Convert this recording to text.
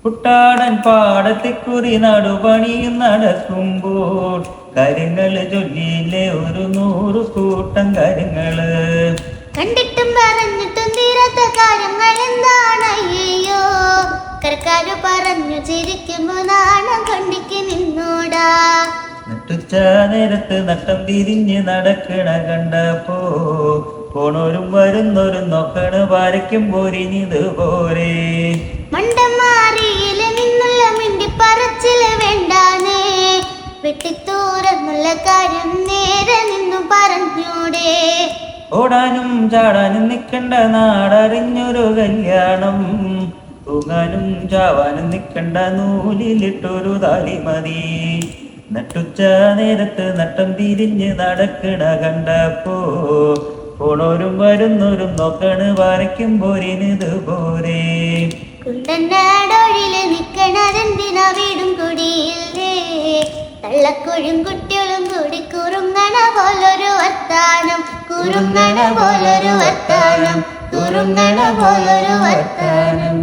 കുട്ടാടൻ പാടത്തിക്കുറി നടുപണിയും നടക്കുമ്പോൾ കാര്യങ്ങള് ചൊല്ലിയില്ലേ ഒരു 100 കൂട്ടം കാര്യങ്ങള്. കണ്ടിട്ടും പറഞ്ഞിട്ടും തീരാത്ത കാര്യങ്ങൾ എന്താണ് അയ്യോ. കരക്കാര് പറഞ്ഞു ചിരിക്കുമ്പോ നാണം കൊണ്ടിക്ക് നിന്നോടാ. നട്ടുച്ച നേരത്ത് നട്ടം തിരിഞ്ഞ് നടക്കണ കണ്ടപ്പോ പോണോരും വരുന്നോരും നോക്കണ് വരയ്ക്കും പോരിനിതുപോലെ. മണ്ടമാറിയില് നിന്നുള്ള മിണ്ടി പറച്ചില് വേണ്ടാനേ. വെട്ടിത്തൂരെന്നുള്ള കാര്യം നേരെ നിന്നു പറഞ്ഞൂടെ. ഓടാനും ചാടാനും നിക്കണ്ട നാടറിഞ്ഞൊരു കല്യാണം. തൂങ്ങാനും ചാവാനും നിക്കണ്ട നൂലിലിട്ടൊരു താലി മതി. നട്ടുച്ച നേരത്ത് നട്ടം തിരിഞ്ഞ് നടക്കണ കണ്ടപ്പോ പോണോരും വരുന്നോരും നോക്കണ് വരയ്ക്കും പോരിനിതുപോലെ. കുണ്ടനാടൊഴില് നിക്കണതെന്തിനാ വീടും കുടിയില്ലേ. തള്ളക്കൊഴും കുട്ടികളും കൂടി കുറുങ്ങണ പോലൊരു വർത്താനം. കുറുങ്ങണ പോലൊരു വർത്താനം. കുറുങ്ങണ പോലൊരു വർത്താനം.